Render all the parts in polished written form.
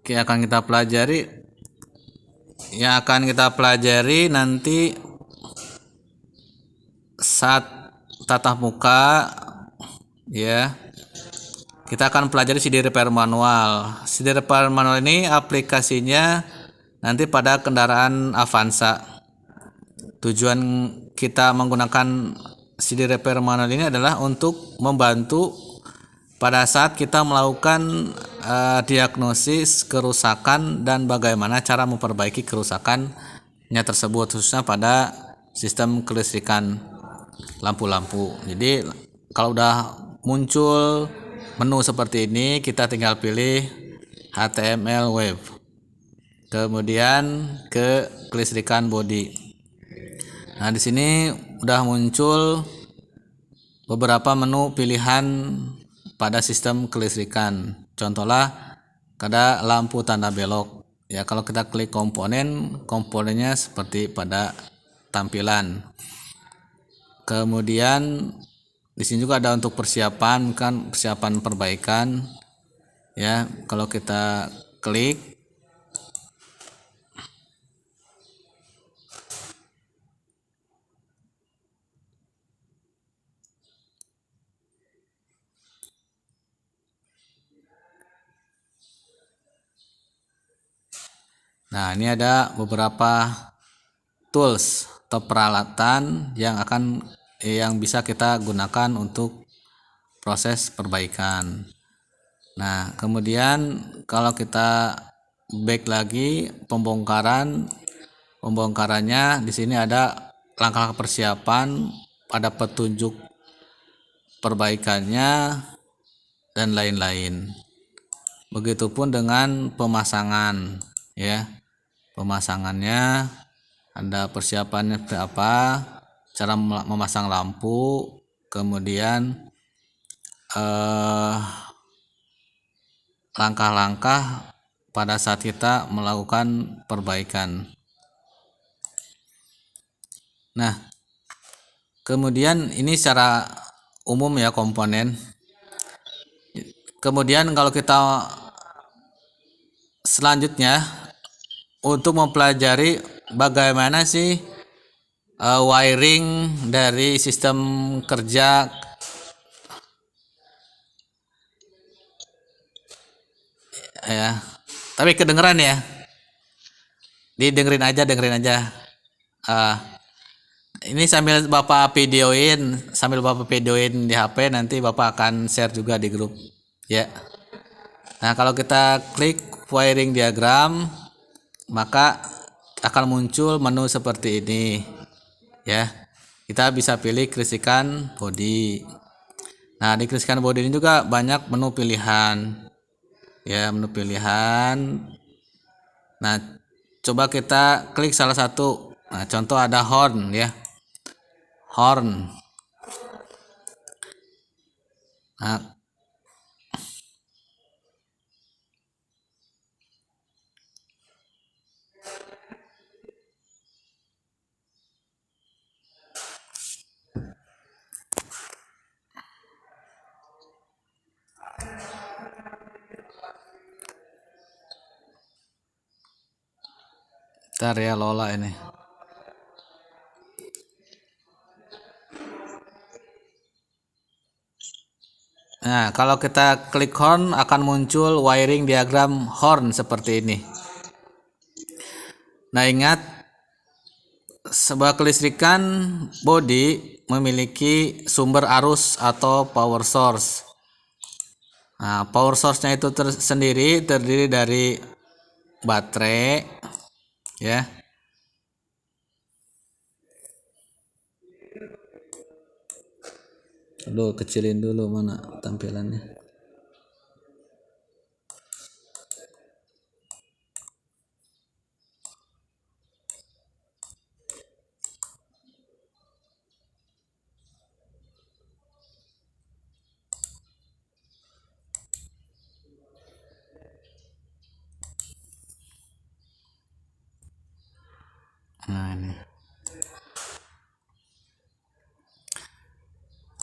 yang akan kita pelajari nanti saat tatap muka, ya. Kita akan pelajari CD repair manual. CD repair manual ini aplikasinya nanti pada kendaraan Avanza. Tujuan kita menggunakan CD repair manual ini adalah untuk membantu pada saat kita melakukan diagnosis kerusakan dan bagaimana cara memperbaiki kerusakannya tersebut, khususnya pada sistem kelistrikan lampu-lampu. Jadi kalau udah muncul menu seperti ini, kita tinggal pilih HTML web, kemudian ke kelistrikan body. Nah, di sini udah muncul beberapa menu pilihan pada sistem kelistrikan. Contohnya ada lampu tanda belok. Ya, kalau kita klik komponennya seperti pada tampilan. Kemudian di sini juga ada untuk persiapan perbaikan. Ya, kalau kita klik, nah ini ada beberapa tools atau peralatan yang bisa kita gunakan untuk proses perbaikan. Nah, kemudian kalau kita back lagi pembongkarannya di sini ada langkah persiapan, ada petunjuk perbaikannya dan lain-lain. Begitupun dengan pemasangan, ya. Pemasangannya ada persiapannya seperti apa, cara memasang lampu, kemudian langkah-langkah pada saat kita melakukan perbaikan. Nah, kemudian ini secara umum ya komponen. Kemudian kalau kita selanjutnya untuk mempelajari bagaimana sih wiring dari sistem kerja ya. Tapi kedengeran ya? Dengerin aja. Ini sambil Bapak videoin di HP, nanti Bapak akan share juga di grup, ya. Nah, kalau kita klik wiring diagram, maka akan muncul menu seperti ini, ya. Kita bisa pilih kelistrikan body. Nah, di kelistrikan body ini juga banyak menu pilihan, ya, menu pilihan. Nah, coba kita klik salah satu. Nah, contoh ada horn, ya, horn. Nah, ntar ya Lola ini. Nah, kalau kita klik horn akan muncul wiring diagram horn seperti ini. Nah, ingat sebuah kelistrikan body memiliki sumber arus atau power source. Nah, power source-nya itu terdiri dari baterai, ya. Aduh, kecilin dulu mana tampilannya.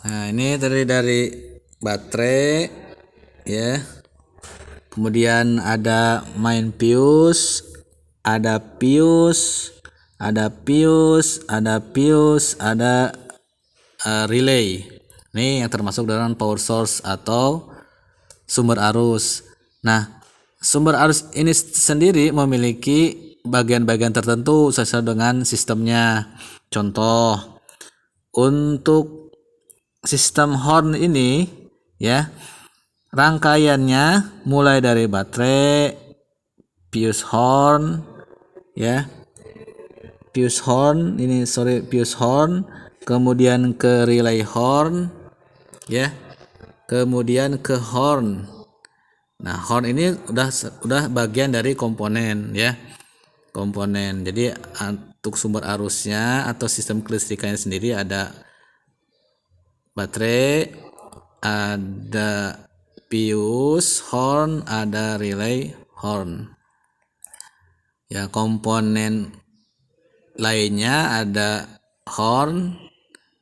Nah, ini terdiri dari baterai, ya. kemudian ada main fuse, ada fuse, ada fuse, ada fuse, ada relay. Ini yang termasuk dalam power source atau sumber arus. Nah, sumber arus ini sendiri memiliki bagian-bagian tertentu sesuai dengan sistemnya. Contoh, untuk sistem horn ini ya, rangkaiannya mulai dari baterai, fuse horn ya. Fuse horn, kemudian ke relay horn ya. Kemudian ke horn. Nah, horn ini udah bagian dari komponen ya. Komponen. Jadi untuk sumber arusnya atau sistem kelistrikannya sendiri ada baterai, ada fuse horn, ada relay horn. Ya, komponen lainnya ada horn,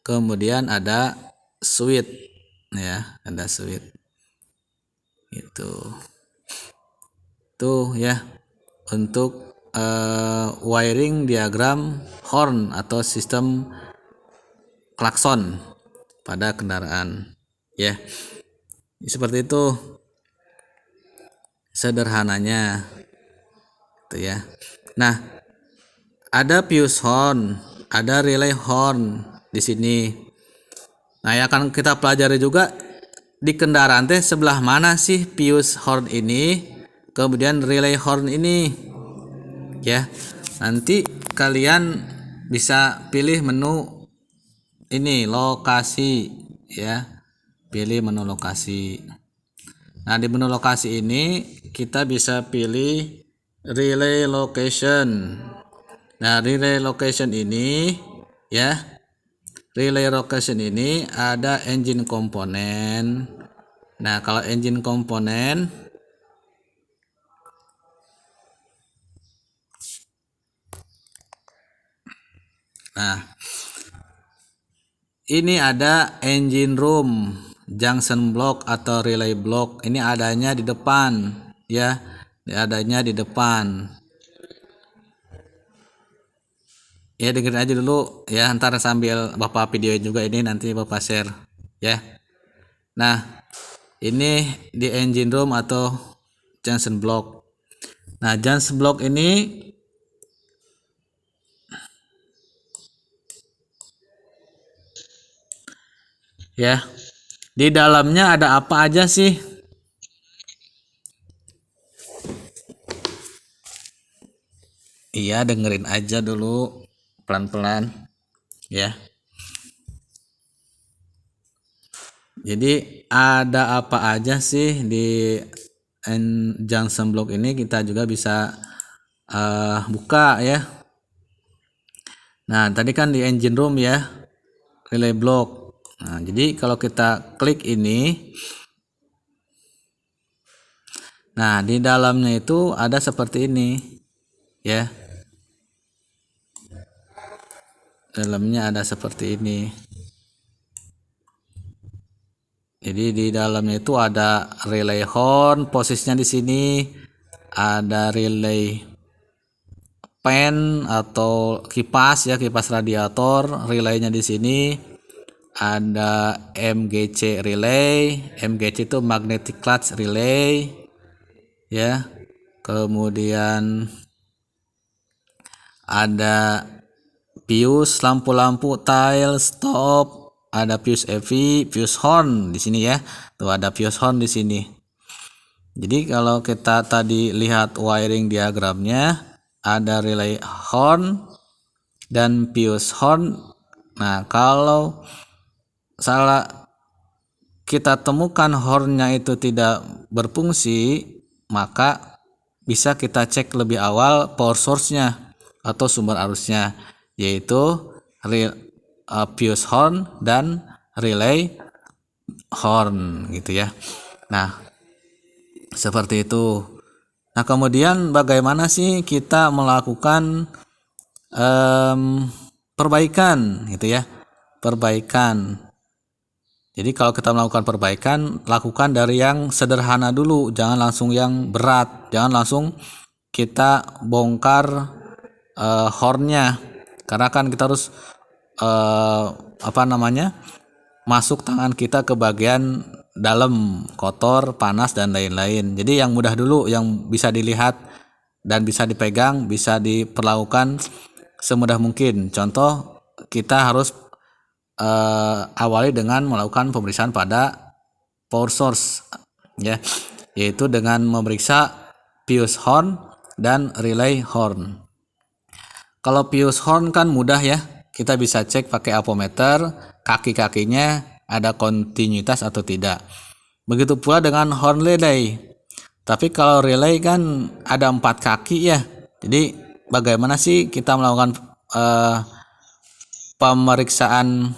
kemudian ada switch ya, ada switch. Itu tuh ya untuk wiring diagram horn atau sistem klakson pada kendaraan ya. Seperti itu sederhananya itu ya. Nah, ada fuse horn, ada relay horn di sini. Nah, yang akan kita pelajari juga di kendaraan teh sebelah mana sih fuse horn ini, kemudian relay horn ini. Ya. Nanti kalian bisa pilih menu ini lokasi ya. Pilih menu lokasi. Nah, di menu lokasi ini kita bisa pilih relay location. Nah, relay location ini ya. Relay location ini ada engine komponen. Nah, kalau engine komponen ini ada engine room, junction block atau relay block. Ini adanya di depan ya. Adanya di depan. Ya, dengerin aja dulu ya, ntar sambil Bapak videoin juga ini, nanti Bapak share ya. Nah, ini di engine room atau junction block. Nah, junction block ini ya, di dalamnya ada apa aja sih? Iya, dengerin aja dulu pelan-pelan ya. Jadi ada apa aja sih di junction block ini, kita juga bisa buka ya. Nah, tadi kan di engine room ya, relay block. Nah, jadi kalau kita klik ini, nah di dalamnya itu ada seperti ini ya. Dalamnya ada seperti ini. Jadi di dalamnya itu ada relay horn, posisinya di sini. Ada relay fan atau kipas ya, kipas radiator, relaynya di sini. Ada MGC relay. MGC itu magnetic clutch relay ya. Kemudian ada fuse, lampu-lampu, tile, stop, ada fuse EV, fuse horn di sini ya. Tuh ada fuse horn di sini. Jadi kalau kita tadi lihat wiring diagramnya, ada relay horn dan fuse horn. Nah, kalau salah kita temukan hornnya itu tidak berfungsi, maka bisa kita cek lebih awal power source-nya atau sumber arusnya, yaitu fuse horn dan relay horn gitu ya. Nah, seperti itu. Nah, kemudian bagaimana sih kita melakukan perbaikan gitu ya, perbaikan. Jadi kalau kita melakukan perbaikan, lakukan dari yang sederhana dulu, jangan langsung yang berat, jangan langsung kita bongkar hornnya, karena kan kita harus masuk tangan kita ke bagian dalam, kotor, panas dan lain-lain. Jadi yang mudah dulu, yang bisa dilihat dan bisa dipegang, bisa diperlakukan semudah mungkin. Contoh, kita harus awali dengan melakukan pemeriksaan pada power source, ya, yaitu dengan memeriksa fuse horn dan relay horn. Kalau fuse horn kan mudah ya, kita bisa cek pakai ampermeter, kaki-kakinya ada kontinuitas atau tidak. Begitu pula dengan horn relay. Tapi kalau relay kan ada 4 kaki ya. Jadi bagaimana sih kita melakukan pemeriksaan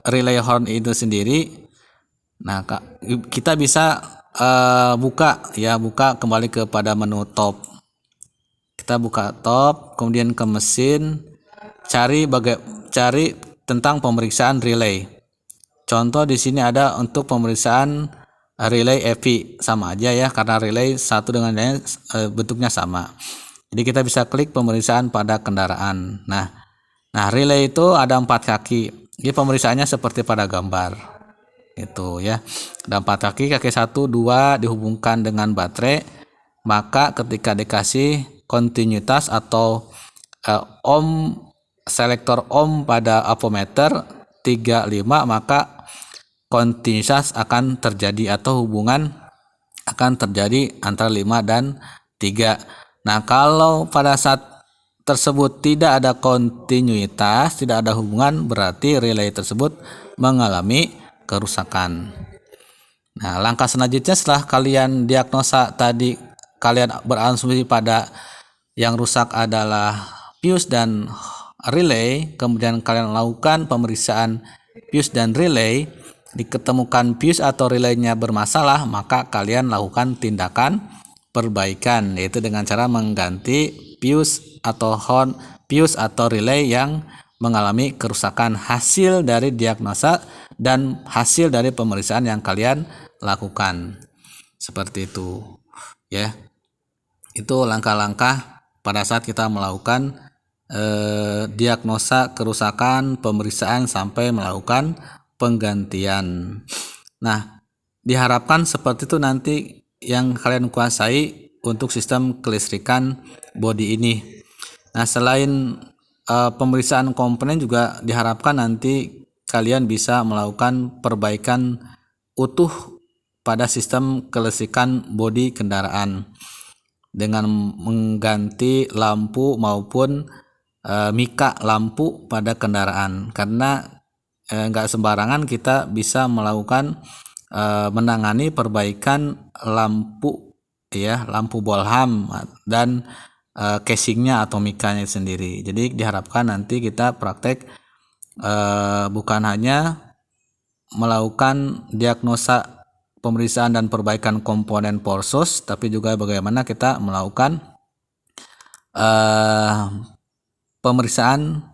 relay horn itu sendiri? Nah, kita bisa buka kembali kepada menu top. Kita buka top, kemudian ke mesin, cari tentang pemeriksaan relay. Contoh di sini ada untuk pemeriksaan relay EV, sama aja ya, karena relay satu dengan lain bentuknya sama. Jadi kita bisa klik pemeriksaan pada kendaraan. Nah, relay itu ada 4 kaki. Jadi pemeriksaannya seperti pada gambar. Itu ya. Ada 4 kaki, kaki 1, 2 dihubungkan dengan baterai. Maka ketika dikasih kontinuitas atau selektor ohm pada ampermeter 35, maka kontinuitas akan terjadi atau hubungan akan terjadi antara 5 dan 3. Nah, kalau pada saat tersebut tidak ada kontinuitas, tidak ada hubungan, berarti relay tersebut mengalami kerusakan. Nah, langkah selanjutnya setelah kalian diagnosa tadi, kalian berasumsi pada yang rusak adalah fuse dan relay, kemudian kalian lakukan pemeriksaan fuse dan relay, diketemukan fuse atau relaynya bermasalah, maka kalian lakukan tindakan perbaikan, yaitu dengan cara mengganti fuse atau relay yang mengalami kerusakan hasil dari diagnosa dan hasil dari pemeriksaan yang kalian lakukan. Seperti itu ya. Itu langkah-langkah pada saat kita melakukan diagnosa kerusakan, pemeriksaan sampai melakukan penggantian. Nah, diharapkan seperti itu nanti yang kalian kuasai untuk sistem kelistrikan bodi ini. Nah, selain pemeriksaan komponen juga diharapkan nanti kalian bisa melakukan perbaikan utuh pada sistem kelistrikan bodi kendaraan dengan mengganti lampu maupun mika lampu pada kendaraan, karena nggak sembarangan kita bisa melakukan menangani perbaikan lampu ya, lampu bolham dan casingnya atau mikanya sendiri. Jadi diharapkan nanti kita praktek bukan hanya melakukan diagnosa pemeriksaan dan perbaikan komponen power source, tapi juga bagaimana kita melakukan pemeriksaan